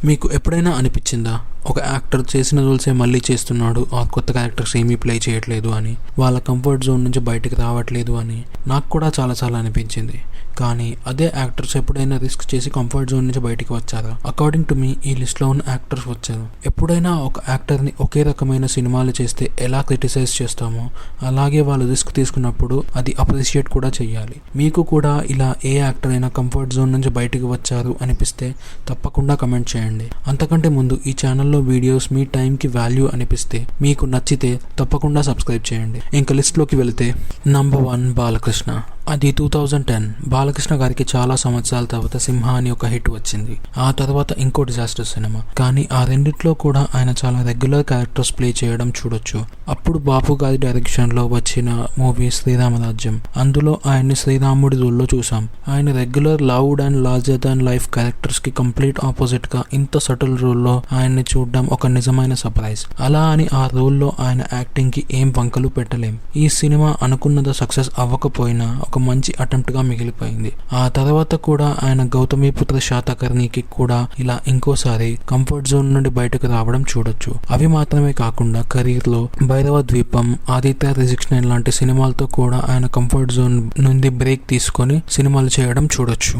మీకు ఎప్పుడైనా అనిపించిందా ఒక యాక్టర్ చేసిన రోల్సే మళ్ళీ చేస్తున్నాడు, ఆ కొత్త క్యారెక్టర్స్ ఏమీ ప్లే చేయట్లేదు అని, వాళ్ళ కంఫర్ట్ జోన్ నుంచి బయటకు రావట్లేదు అని? నాకు కూడా చాలా అనిపించింది. కానీ అదే యాక్టర్స్ ఎప్పుడైనా రిస్క్ చేసి కంఫర్ట్ జోన్ నుంచి బయటికి వచ్చారా? అకార్డింగ్ టు మీ ఈ లిస్ట్లో ఉన్న యాక్టర్స్ వచ్చారు. ఎప్పుడైనా ఒక యాక్టర్ని ఒకే రకమైన సినిమాలు చేస్తే ఎలా క్రిటిసైజ్ చేస్తామో అలాగే వాళ్ళు రిస్క్ తీసుకున్నప్పుడు అది అప్రిషియేట్ కూడా చేయాలి. మీకు కూడా ఇలా ఏ యాక్టర్ అయినా కంఫర్ట్ జోన్ నుంచి బయటకు వచ్చారు అనిపిస్తే తప్పకుండా కమెంట్ చేయండి. అంతకంటే ముందు ఈ ఛానల్లో వీడియోస్ మీ టైంకి వాల్యూ అనిపిస్తే, మీకు నచ్చితే తప్పకుండా సబ్స్క్రైబ్ చేయండి. ఇంకా లిస్ట్లోకి వెళితే నంబర్ 1 బాలకృష్ణ. అది 2010. బాలకృష్ణ గారికి చాలా సంవత్సరాల తర్వాత సింహ అని ఒక హిట్ వచ్చింది. ఆ తర్వాత ఇంకో డిజాస్టర్ సినిమా. కానీ ఆ రెండిట్లో కూడా ఆయన చాలా రెగ్యులర్ క్యారెక్టర్స్ ప్లే చేయడం చూడొచ్చు. అప్పుడు బాపు గారి డైరెక్షన్ లో వచ్చిన మూవీ శ్రీరామరాజ్యం. అందులో ఆయన్ని శ్రీరాముడి రోల్లో చూసాం. ఆయన regular loud and larger than life characters కి కంప్లీట్ ఆపోజిట్ గా ఇంత సటిల్ రోల్లో ఆయన్ని చూడడం ఒక నిజమైన సర్ప్రైజ్. అలా అని ఆ రోల్లో ఆయన యాక్టింగ్ కి ఏం వంకలు పెట్టలేం. ఈ సినిమా అనుకున్నది సక్సెస్ అవ్వకపోయినా ఒక మంచి అటెంప్ట్ గా మిగిలిపోయింది. ఆ తర్వాత కూడా ఆయన గౌతమిపుత్ర శాతకర్ణికి కూడా ఇలా ఇంకోసారి కంఫర్ట్ జోన్ నుండి బయటకు రావడం చూడొచ్చు. అవి మాత్రమే కాకుండా కెరీర్ లో భైరవ ద్వీపం, ఆదిత్య రిజిక్స్ లాంటి సినిమాలతో కూడా ఆయన కంఫర్ట్ జోన్ నుండి బ్రేక్ తీసుకొని సినిమాలు చేయడం చూడొచ్చు.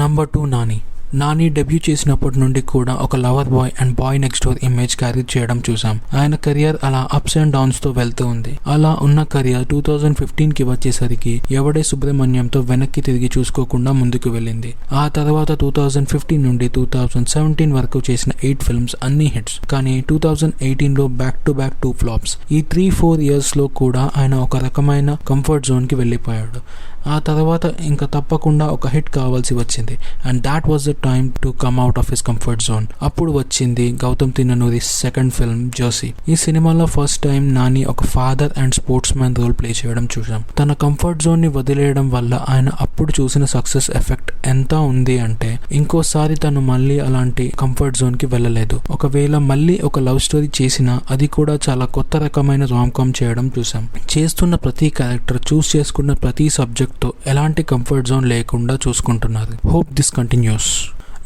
నంబర్ 2 నాని డెబ్యూ చేసినప్పటి నుండి కూడా ఒక lover boy and boy next door image carry చేయడం చూసాం. ఆయన కెరియర్ అలా అప్స్ అండ్ డౌన్స్ తో వెళ్తూ ఉంది. అలా ఉన్న కెరియర్ 2015 కి వచ్చేసరికి ఎవడే సుబ్రహ్మణ్యంతో వెనక్కి తిరిగి చూసుకోకుండా ముందుకు వెళ్ళింది. ఆ తర్వాత 2015 నుండి 2017 వరకు చేసిన 8 ఫిల్మ్స్ అన్ని హిట్స్. కానీ 2018 లో బ్యాక్ టు బ్యాక్ 2 ఫ్లాప్స్. ఈ 3-4 ఇయర్స్ లో కూడా ఆయన ఒక రకమైన కంఫర్ట్ జోన్ కి వెళ్ళిపోయాడు. ఆ తర్వాత ఇంకా తప్పకుండా ఒక హిట్ కావాల్సి వచ్చింది. And that was the time to come out of his comfort zone. అప్పుడు వచ్చింది గౌతమ్ తిన్ననూరి సెకండ్ ఫిల్మ్ జోసి. ఈ సినిమాలో ఫస్ట్ టైం నాని ఒక father and sportsman role play చేయడం చూసాం. తన కంఫర్ట్ జోన్ ని వదిలేయడం వల్ల ఆయన అప్పుడు చూసిన సక్సెస్ ఎఫెక్ట్ ఎంత ఉంది అంటే ఇంకోసారి తను మళ్ళీ అలాంటి కంఫర్ట్ జోన్ కి వెళ్ళలేదు. ఒకవేళ మళ్ళీ ఒక లవ్ స్టోరీ చేసినా అది కూడా చాలా కొత్త రకమైన రామ్-కామ్ చేయడం చూసాం. చేస్తున్న ప్రతి క్యారెక్టర్, చూస్ చేసుకున్న ప్రతి సబ్జెక్ట్ తో ఎలాంటి కంఫర్ట్ జోన్ లేకుండా చూసుకుంటున్నారు. Hope this continuous.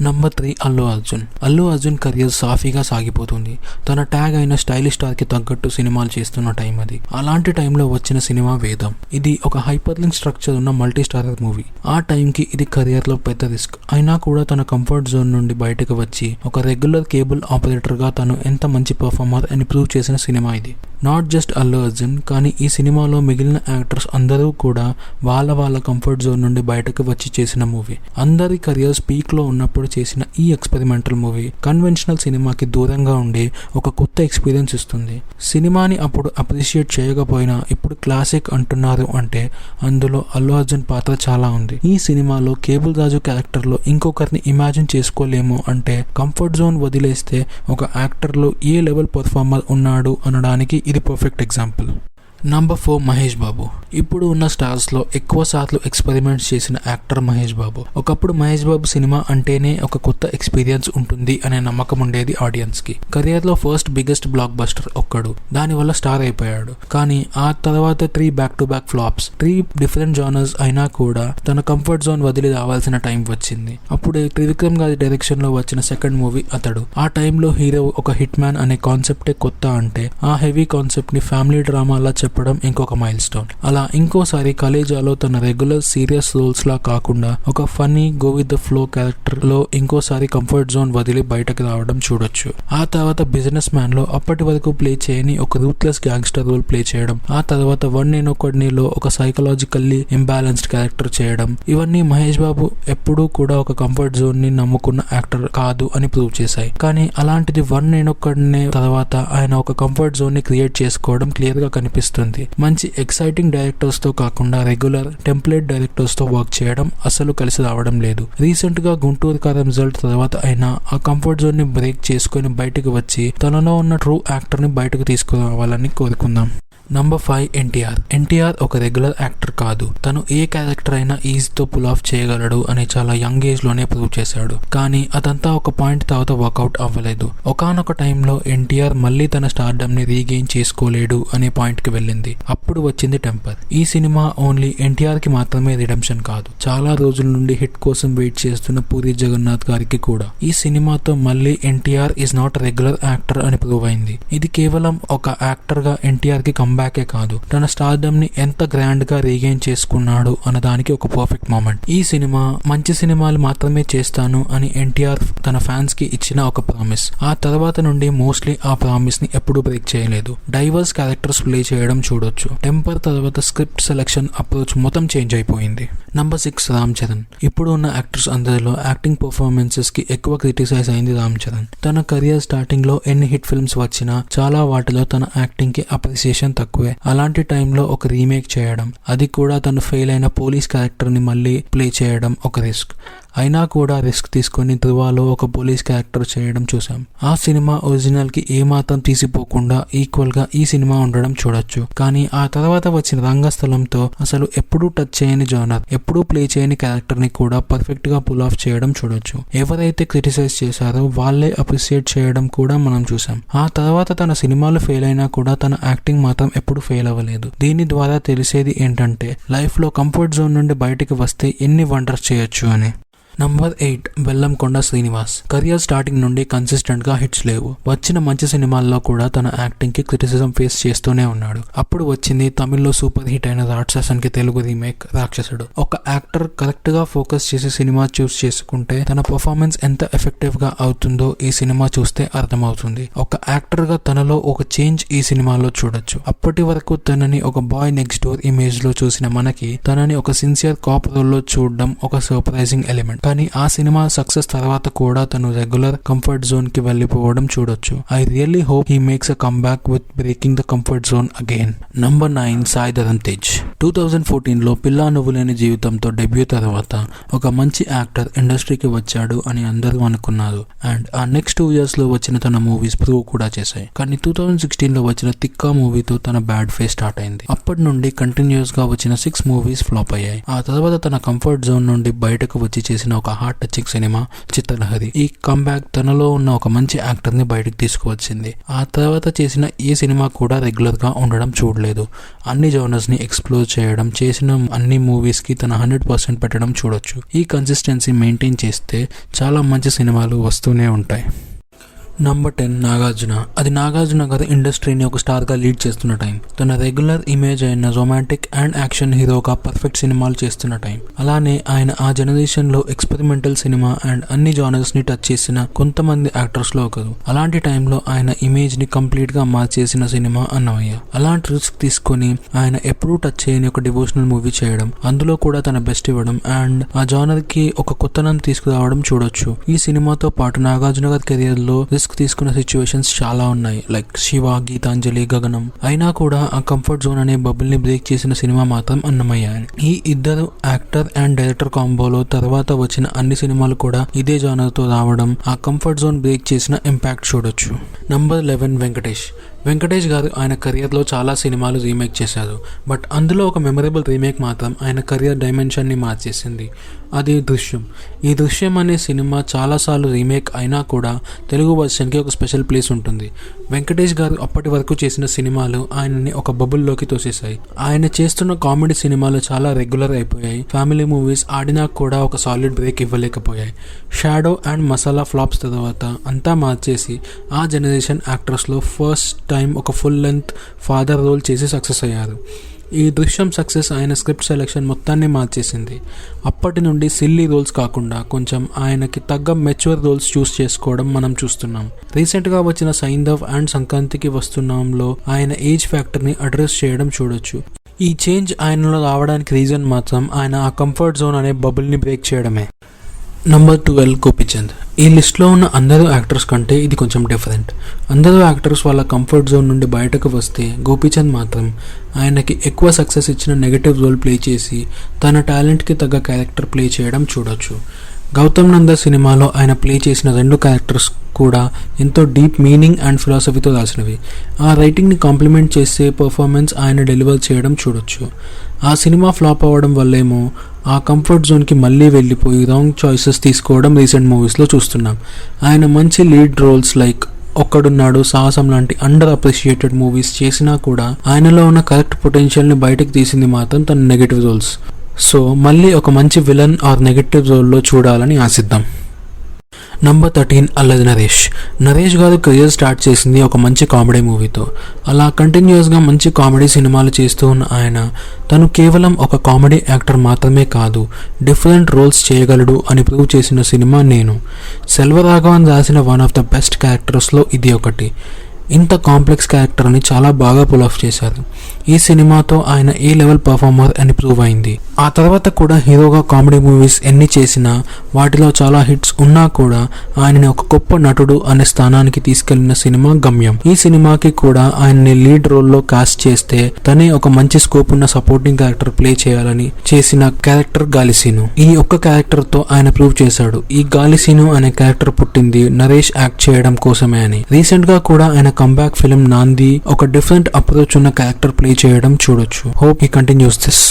Number 3 Allu Arjun career సాఫీగా సాగిపోతుంది. తన ట్యాగ్ అయిన స్టైలిష్ స్టార్ కి తగ్గట్టు సినిమాలు చేస్తున్న టైం అది. అలాంటి టైంలో వచ్చిన సినిమా వేదం. ఇది ఒక హైపర్ లింక్ స్ట్రక్చర్ ఉన్న మల్టీ స్టారర్ మూవీ. ఆ టైంకి ఇది కెరియర్ లో పెద్ద రిస్క్ అయినా కూడా తన కంఫర్ట్ జోన్ నుండి బయటకు వచ్చి ఒక రెగ్యులర్ కేబుల్ ఆపరేటర్ గా తను ఎంత మంచి పర్ఫార్మర్ అని ప్రూవ్ చేసిన సినిమా ఇది. నాట్ జస్ట్ అల్లు అర్జున్, కానీ ఈ సినిమాలో మిగిలిన యాక్టర్స్ అందరూ కూడా వాళ్ళ కంఫర్ట్ జోన్ నుండి బయటకు వచ్చి చేసిన మూవీ. అందరి కెరియర్స్ పీక్ లో ఉన్నప్పుడు చేసిన ఈ ఎక్స్పెరిమెంటల్ మూవీ కన్వెన్షనల్ సినిమాకి దూరంగా ఉండి ఒక కొత్త ఎక్స్పీరియన్స్ ఇస్తుంది. సినిమాని అప్పుడు అప్రిషియేట్ చేయకపోయినా ఇప్పుడు క్లాసిక్ అంటున్నారు అంటే అందులో అల్లు అర్జున్ పాత్ర చాలా ఉంది. ఈ సినిమాలో కేబుల్ రాజు క్యారెక్టర్ లో ఇంకొకరిని ఇమాజిన్ చేసుకోలేము అంటే కంఫర్ట్ జోన్ వదిలేస్తే ఒక యాక్టర్ లో ఏ లెవెల్ పర్ఫార్మర్ ఉన్నాడు అనడానికి ఇది perfect example. Number 4 Mahesh Babu. ఇప్పుడు ఉన్న స్టార్స్ లో ఎక్కువ సార్లు ఎక్స్పెరిమెంట్స్ చేసిన యాక్టర్ మహేష్ బాబు. ఒకప్పుడు మహేష్ బాబు సినిమా అంటేనే ఒక కొత్త ఎక్స్పీరియన్స్ ఉంటుంది అనే నమ్మకం ఉండేది ఆడియన్స్ కి. కెరియర్ లో ఫస్ట్ బిగ్గెస్ట్ బ్లాక్ బస్టర్ ఒక్కడు, దానివల్ల స్టార్ అయిపోయాడు. కానీ ఆ తర్వాత 3 back to back flops. 3 different genres అయినా కూడా తన కంఫర్ట్ జోన్ వదిలి రావాల్సిన టైం వచ్చింది. అప్పుడే త్రివిక్రమ్ గారి డైరెక్షన్ లో వచ్చిన సెకండ్ మూవీ అతడు. ఆ టైంలో హీరో ఒక హిట్ మ్యాన్ అనే కాన్సెప్టే కొత్త అంటే ఆ హెవీ కాన్సెప్ట్ ని ఫ్యామిలీ డ్రామాలా చెప్పడం ఇంకొక మైల్ స్టోన్. అలా ఇంకోసారి కలేజాలో తన రెగ్యులర్ సీరియస్ రోల్స్ లా కాకుండా ఒక funny go with the flow character లో ఇంకోసారి కంఫర్ట్ జోన్ వదిలి బయటకు రావడం చూడొచ్చు. ఆ తర్వాత బిజినెస్ మ్యాన్ లో అప్పటి వరకు ప్లే చేయని ఒక రూత్లెస్ గ్యాంగ్స్టర్ రోల్ ప్లే చేయడం. ఆ తర్వాత వన్ నేను ఒకడినిలో ఒక సైకలాజికల్లీ ఇంబ్యాలెన్స్డ్ క్యారెక్టర్ చేయడం. ఇవన్నీ మహేష్ బాబు ఎప్పుడూ కూడా ఒక కంఫర్ట్ జోన్ ని నమ్ముకున్న యాక్టర్ కాదు అని ప్రూవ్ చేశాయి. కానీ అలాంటిది వన్ నేను ఒకడినే తర్వాత ఆయన ఒక కంఫర్ట్ జోన్ ని క్రియేట్ చేసుకోవడం క్లియర్ గా కనిపిస్తుంది. మంచి ఎక్సైటింగ్ డైరెక్టర్స్ తో కాకుండా రెగ్యులర్ టెంప్లెట్ డైరెక్టర్స్ తో వర్క్ చేయడం అసలు కలిసి రావడం లేదు. రీసెంట్ గా గుంటూరు కారం రిజల్ట్ తర్వాత అయినా ఆ కంఫర్ట్ జోన్ ని బ్రేక్ చేసుకుని బయటకు వచ్చి తనలో ఉన్న ట్రూ యాక్టర్ ని బయటకు తీసుకురావాలని కోరుకుందాం. నంబర్ 5 ఎన్టీఆర్ ఒక రెగ్యులర్ యాక్టర్ కాదు. తను ఏ క్యారెక్టర్ అయినా ఈజీతో పుల్ ఆఫ్ చేయగలడు అని చాలా యంగ్ ఏజ్ లోనే ప్రూవ్ చేశాడు. కానీ అదంతా ఒక పాయింట్ తర్వాత వర్కౌట్ అవ్వలేదు. ఒకానొక టైంలో ఎన్టీఆర్ మళ్ళీ తన స్టార్డమ్ ని రీగెయిన్ చేసుకోలేడు అనే పాయింట్ కి వెళ్ళింది. అప్పుడు వచ్చింది టెంపర్. ఈ సినిమా ఓన్లీ ఎన్టీఆర్ కి మాత్రమే రిడెంప్షన్ కాదు, చాలా రోజుల నుండి హిట్ కోసం వెయిట్ చేస్తున్న పూరి జగన్నాథ్ గారికి కూడా. ఈ సినిమాతో మళ్ళీ NTR is not regular actor అని ప్రూవ్ అయింది. ఇది కేవలం ఒక యాక్టర్ గా ఎన్టీఆర్ కి కంబ్యాకే కాదు, తన స్టార్డమ్ ని ఎంత గ్రాండ్ గా రీగెయిన్ చేసుకున్నాడు అన్నదానికి ఒక పర్ఫెక్ట్ మూమెంట్. ఈ సినిమా మంచి సినిమాలు మాత్రమే చేస్తాను అని ఎన్టీఆర్ తన ఫ్యాన్స్ కి ఇచ్చిన ఒక ప్రామిస్. ఆ తర్వాత నుండి మోస్ట్లీ ఆ ప్రామిస్ ని ఎప్పుడూ బ్రేక్ చేయలేదు. డైవర్స్ క్యారెక్టర్స్ ప్లే చేయడం చూడొచ్చు. టెంపర్ తర్వాత స్క్రిప్ట్ సెలెక్షన్ అప్రోచ్ మొత్తం చేంజ్ అయిపోయింది. నంబర్ 6 రామ్ చరణ్. ఇప్పుడు ఉన్న యాక్టర్స్ అందరిలో యాక్టింగ్ పర్ఫార్మెన్సెస్ కి ఎక్కువ క్రిటిసైజ్ అయింది రామ్ చరణ్. తన కెరియర్ స్టార్టింగ్ లో ఎన్ని హిట్ ఫిల్మ్స్ వచ్చినా చాలా వాటిలో తన యాక్టింగ్ కి అప్రిసియేషన్ తక్కువే. అలాంటి టైంలో ఒక రీమేక్ చేయడం, అది కూడా తను ఫెయిల్ అయిన పోలీస్ క్యారెక్టర్ ని మళ్ళీ ప్లే చేయడం ఒక రిస్క్. అయినా కూడా రిస్క్ తీసుకుని ధృవాలో ఒక పోలీస్ క్యారెక్టర్ చేయడం చూసాం. ఆ సినిమా ఒరిజినల్ కి ఏమాత్రం తీసిపోకుండా ఈక్వల్ గా ఈ సినిమా ఉండడం చూడొచ్చు. కానీ ఆ తర్వాత వచ్చిన రంగస్థలంతో అసలు ఎప్పుడూ టచ్ చేయని జోనర్, ఎప్పుడూ ప్లే చేయని క్యారెక్టర్ ని కూడా పర్ఫెక్ట్ గా పుల్ ఆఫ్ చేయడం చూడొచ్చు. ఎవరైతే క్రిటిసైజ్ చేశారో వాళ్ళే అప్రిసియేట్ చేయడం కూడా మనం చూసాం. ఆ తర్వాత తన సినిమాలు ఫెయిల్ అయినా కూడా తన యాక్టింగ్ మాత్రం ఎప్పుడు ఫెయిల్ అవ్వలేదు. దీని ద్వారా తెలిసేది ఏంటంటే లైఫ్ లో కంఫర్ట్ జోన్ నుండి బయటికి వస్తే ఎన్ని వండర్స్ చేయొచ్చు అని. Number 8 Bellamkonda Srinivas. Career starting నుండి కన్సిస్టెంట్ గా హిట్స్ లేవు. వచ్చిన మంచి సినిమాల్లో కూడా తన యాక్టింగ్ కి క్రిటిసిజం ఫేస్ చేస్తూనే ఉన్నాడు. అప్పుడు వచ్చింది తమిళ్లో సూపర్ హిట్ అయిన రాక్షసన్ కి తెలుగు రీమేక్ రాక్షసుడు. ఒక యాక్టర్ కరెక్ట్ గా ఫోకస్ చేసి సినిమా చూస్ చేసుకుంటే తన పర్ఫార్మెన్స్ ఎంత ఎఫెక్టివ్ గా అవుతుందో ఈ సినిమా చూస్తే అర్థమవుతుంది. ఒక యాక్టర్ గా తనలో ఒక చేంజ్ ఈ సినిమాలో చూడొచ్చు. అప్పటి వరకు తనని ఒక బాయ్ నెక్స్ట్ డోర్ ఇమేజ్ లో చూసిన మనకి తనని ఒక సిన్సియర్ కాప్ రోల్ లో చూడడం ఒక సర్ప్రైజింగ్ ఎలిమెంట్. కానీ ఆ సినిమా సక్సెస్ తర్వాత కూడా తను రెగ్యులర్ కంఫర్ట్ జోన్ కి వెళ్లిపోవడం చూడొచ్చు. I really hope he makes a comeback with breaking the comfort zone again. Number 9 Sai Dharam Tej. 2014 లో పిల్లా నువ్వు లేని జీవితంతో డెబ్యూ తర్వాత ఒక మంచి యాక్టర్ ఇండస్ట్రీకి వచ్చాడు అని అందరూ అనుకున్నారు. అండ్ ఆ నెక్స్ట్ 2 years లో వచ్చిన తన మూవీస్ ప్రూవ్ కూడా చేశాయి. కానీ 2016 లో వచ్చిన తిక్కా మూవీతో తన బ్యాడ్ ఫేస్ స్టార్ట్ అయింది. అప్పటి నుండి కంటిన్యూస్ గా వచ్చిన 6 మూవీస్ ఫ్లాప్ అయ్యాయి. ఆ తర్వాత తన కంఫర్ట్ జోన్ నుండి బయటకు వచ్చి చేసిన ఒక హార్ట్ టచింగ్ సినిమా చిత్రలహరి. ఈ కంబ్యాక్ తనలో ఉన్న ఒక మంచి యాక్టర్ ని బయటకు తీసుకువచ్చింది. ఆ తర్వాత చేసిన ఏ సినిమా కూడా రెగ్యులర్ గా ఉండడం చూడలేదు. అన్ని జోనర్స్ ని ఎక్స్ప్లోర్ చేయడం, చేసిన అన్ని మూవీస్ కి తన 100% పెట్టడం చూడొచ్చు. ఈ కన్సిస్టెన్సీ మెయింటైన్ చేస్తే చాలా మంచి సినిమాలు వస్తూనే ఉంటాయి. నంబర్ 10 నాగార్జున. అది నాగార్జున గారు ఇండస్ట్రీని ఒక స్టార్ గా లీడ్ చేస్తున్న టైం. తన రెగ్యులర్ ఇమేజ్ అయిన రొమాంటిక్ అండ్ యాక్షన్ హీరోగా పర్ఫెక్ట్ సినిమాలు చేస్తున్న టైం. అలానే ఆయన ఆ జనరేషన్ లో ఎక్స్పెరిమెంటల్ సినిమా అండ్ అన్ని జానర్స్ ని టచ్ చేసిన కొంతమంది యాక్టర్స్ లో ఒకరు. అలాంటి టైంలో ఆయన ఇమేజ్ ని కంప్లీట్ గా మార్చేసిన సినిమా అన్నమయ్య. అలాంటి రిస్క్ తీసుకుని ఆయన ఎప్పుడూ టచ్ చేయని ఒక డివోషనల్ మూవీ చేయడం, అందులో కూడా తన బెస్ట్ ఇవ్వడం అండ్ ఆ జానర్ కి ఒక కొత్తనం తీసుకురావడం చూడొచ్చు. ఈ సినిమాతో పాటు నాగార్జున గారి కెరియర్ లో తీసుకున్న సిచ్యువేషన్స్ చాలా ఉన్నాయి. లైక్ శివ, గీతాంజలి, గగనం. అయినా కూడా ఆ కంఫర్ట్ జోన్ అనే బబుల్ ని బ్రేక్ చేసిన సినిమా మాత్రం అన్నమయ్య. ఈ ఇద్దరు యాక్టర్ అండ్ డైరెక్టర్ కాంబోలో తర్వాత వచ్చిన అన్ని సినిమాలు కూడా ఇదే జానర్ తో రావడం ఆ కంఫర్ట్ జోన్ బ్రేక్ చేసిన ఇంపాక్ట్ చూడొచ్చు. నంబర్ 11 వెంకటేష్ గారు ఆయన కెరియర్ లో చాలా సినిమాలు రీమేక్ చేశారు. బట్ అందులో ఒక మెమరబుల్ రీమేక్ మాత్రం ఆయన కెరియర్ డైమెన్షన్ ని మార్చేసింది. అది దృశ్యం. ఈ దృశ్యం అనే సినిమా చాలాసార్లు రీమేక్ అయినా కూడా తెలుగు వర్షన్ కి ఒక స్పెషల్ ప్లేస్ ఉంటుంది. వెంకటేష్ గారు అప్పటి వరకు చేసిన సినిమాలు ఆయనని ఒక బబుల్లోకి తోసేశాయి. ఆయన చేస్తున్న కామెడీ సినిమాలు చాలా రెగ్యులర్ అయిపోయాయి. ఫ్యామిలీ మూవీస్ ఆడినా కూడా ఒక సాలిడ్ బ్రేక్ ఇవ్వలేకపోయాయి. షాడో అండ్ మసాలా ఫ్లాప్స్ తర్వాత అంతా మార్చేసి ఆ జనరేషన్ యాక్టర్స్ లో ఫస్ట్ టైం ఒక ఫుల్ లెంత్ ఫాదర్ రోల్ చేసి సక్సెస్ అయ్యారు. ఈ దృశ్యం సక్సెస్ ఆయన స్క్రిప్ట్ సెలెక్షన్ మొత్తాన్ని మార్చేసింది. అప్పటి నుండి సిల్లీ రోల్స్ కాకుండా కొంచెం ఆయనకి తగ్గ మెచ్యూర్ రోల్స్ చూస్ చేసుకోవడం మనం చూస్తున్నాం. రీసెంట్ గా వచ్చిన సైంధవ్ అండ్ సంక్రాంతికి వస్తున్నాంలో ఆయన ఏజ్ ఫ్యాక్టర్ ని అడ్రస్ చేయడం చూడొచ్చు. ఈ చేంజ్ ఆయనలో రావడానికి రీజన్ మాత్రం ఆయన ఆ కంఫర్ట్ జోన్ అనే బబుల్ ని బ్రేక్ చేయడమే. నంబర్ 12 గోపీచంద్. ఈ లిస్ట్లో ఉన్న అందరూ యాక్టర్స్ కంటే ఇది కొంచెం డిఫరెంట్. అందరూ యాక్టర్స్ వాళ్ళ కంఫర్ట్ జోన్ నుండి బయటకు వస్తే గోపీచంద్ మాత్రం ఆయనకి ఎక్కువ సక్సెస్ ఇచ్చిన నెగటివ్ రోల్ ప్లే చేసి తన టాలెంట్కి తగ్గ క్యారెక్టర్ ప్లే చేయడం చూడొచ్చు. గౌతమ్ నంద సినిమాలో ఆయన ప్లే చేసిన 2 క్యారెక్టర్స్ కూడా ఎంతో డీప్ మీనింగ్ అండ్ ఫిలాసఫీతో రాసినవి. ఆ రైటింగ్ని కాంప్లిమెంట్ చేసే పర్ఫార్మెన్స్ ఆయన డెలివర్ చేయడం చూడొచ్చు. ఆ సినిమా ఫ్లాప్ అవ్వడం వల్లేమో ఆ కంఫర్ట్ జోన్కి మళ్ళీ వెళ్ళిపోయి రాంగ్ చాయిసెస్ తీసుకోవడం రీసెంట్ మూవీస్లో చూస్తున్నాం. ఆయన మంచి లీడ్ రోల్స్ లైక్ ఒక్కడున్నాడు, సాహసం లాంటి అండర్ అప్రిషియేటెడ్ మూవీస్ చేసినా కూడా ఆయనలో ఉన్న కరెక్ట్ పొటెన్షియల్ని బయటకు తీసింది మాత్రం తన నెగటివ్ రోల్స్. సో మళ్ళీ ఒక మంచి విలన్ ఆర్ నెగటివ్ రోల్లో చూడాలని ఆశిద్దాం. నంబర్ 13 అల్లరి నరేష్. నరేష్ గారు కెరియర్ స్టార్ట్ చేసింది ఒక మంచి కామెడీ మూవీతో. అలా కంటిన్యూస్గా మంచి కామెడీ సినిమాలు చేస్తూ ఉన్న ఆయన తను కేవలం ఒక కామెడీ యాక్టర్ మాత్రమే కాదు, డిఫరెంట్ రోల్స్ చేయగలడు అని ప్రూవ్ చేసిన సినిమా నేను. సెల్వరాఘవన్ రాసిన వన్ ఆఫ్ ద బెస్ట్ క్యారెక్టర్స్లో ఇది ఒకటి. ఇంత కాంప్లెక్స్ క్యారెక్టర్ని చాలా బాగా పుల్ ఆఫ్ చేశారు. ఈ సినిమాతో ఆయన ఏ లెవెల్ పర్ఫార్మర్ అని ప్రూవ్ అయింది. ఆ తర్వాత కూడా హీరోగా కామెడీ మూవీస్ ఎన్ని చేసినా వాటిలో చాలా హిట్స్ ఉన్నా కూడా ఆయనని ఒక గొప్ప నటుడు అనే స్థానానికి తీసుకెళ్లిన సినిమా గమ్యం. ఈ సినిమాకి కూడా ఆయన్ని లీడ్ రోల్లో కాస్ట్ చేస్తే తనే ఒక మంచి స్కోప్ ఉన్న సపోర్టింగ్ క్యారెక్టర్ ప్లే చేయాలని చేసిన క్యారెక్టర్ గాలిసీను. ఈ ఒక్క క్యారెక్టర్ తో ఆయన ప్రూవ్ చేశాడు ఈ గాలిసీను అనే క్యారెక్టర్ పుట్టింది నరేష్ యాక్ట్ చేయడం కోసమే అని. రీసెంట్ గా కూడా ఆయన కంబ్యాక్ ఫిల్మ్ నాంది ఒక డిఫరెంట్ అప్రోచ్ ఉన్న క్యారెక్టర్ ప్లే చేయడం చూడొచ్చు. Hope he continues this.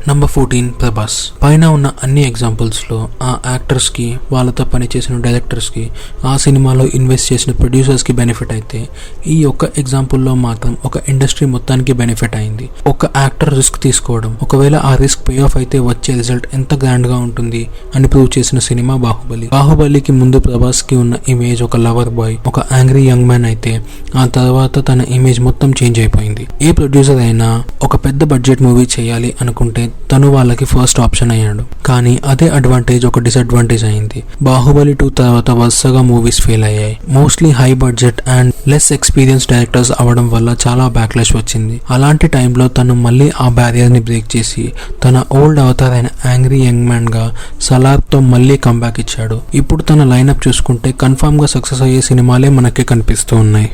Number 14 Prabhas. పైన ఉన్న అన్ని ఎగ్జాంపుల్స్లో ఆ యాక్టర్స్కి, వాళ్ళతో పనిచేసిన డైరెక్టర్స్కి, ఆ సినిమాలో ఇన్వెస్ట్ చేసిన ప్రొడ్యూసర్స్కి బెనిఫిట్ అయితే ఈ ఒక్క ఎగ్జాంపుల్లో మాత్రం ఒక ఇండస్ట్రీ మొత్తానికి బెనిఫిట్ అయింది. ఒక యాక్టర్ రిస్క్ తీసుకోవడం, ఒకవేళ ఆ రిస్క్ పే ఆఫ్ అయితే వచ్చే రిజల్ట్ ఎంత గ్రాండ్గా ఉంటుంది అని ప్రూవ్ చేసిన సినిమా బాహుబలి. బాహుబలికి ముందు ప్రభాస్కి ఉన్న ఇమేజ్ ఒక లవర్ బాయ్, ఒక యాంగ్రీ యంగ్ మ్యాన్ అయితే ఆ తర్వాత తన ఇమేజ్ మొత్తం చేంజ్ అయిపోయింది. ఏ ప్రొడ్యూసర్ అయినా ఒక పెద్ద బడ్జెట్ మూవీ చేయాలి అనుకుంటే తను వాళ్ళకి ఫస్ట్ ఆప్షన్ అయ్యాడు. కానీ అదే అడ్వాంటేజ్ ఒక డిసడ్వాంటేజ్ అయింది. బాహుబలి 2 తర్వాత వరుసగా మూవీస్ ఫెయిల్ అయ్యాయి. Mostly high budget and less experience directors అవడం వల్ల చాలా బ్యాక్లాష్ వచ్చింది. అలాంటి టైంలో తను మళ్ళీ ఆ బ్యారియర్ ని బ్రేక్ చేసి తన ఓల్డ్ అవతార్ అయిన యాంగ్రీ యంగ్ మ్యాన్ గా సలార్తో మళ్ళీ కంబ్యాక్ ఇచ్చాడు. ఇప్పుడు తన లైనప్ చూసుకుంటే కన్ఫామ్ గా సక్సెస్ అయ్యే సినిమాలే మనకి కనిపిస్తూ ఉన్నాయి.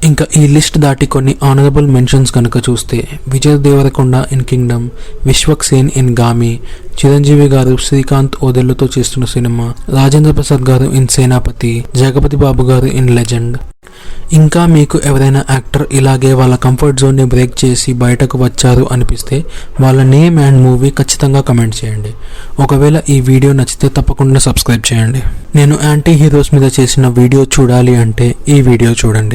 ఇంకా ఈ లిస్ట్ దాటి కొన్ని ఆనరబుల్ మెన్షన్స్ కనుక చూస్తే Vijay Deverakonda in Kingdom, Vishwak Sen in Gaami, Chiranjeevi garu Srikanth ఓదెల్లుతో చేస్తున్న సినిమా, రాజేంద్ర ప్రసాద్ గారు ఇన్ సేనాపతి, జగపతి బాబు గారు ఇన్ లెజెండ్. ఇంకా మీకు ఎవరైనా యాక్టర్ ఇలాగే వాళ్ళ కంఫర్ట్ జోన్ని బ్రేక్ చేసి బయటకు వచ్చారు అనిపిస్తే వాళ్ళ నేమ్ అండ్ మూవీ ఖచ్చితంగా కమెంట్ చేయండి. ఒకవేళ ఈ వీడియో నచ్చితే తప్పకుండా సబ్స్క్రైబ్ చేయండి. నేను యాంటీ హీరోస్ మీద చేసిన వీడియో చూడాలి అంటే ఈ వీడియో చూడండి.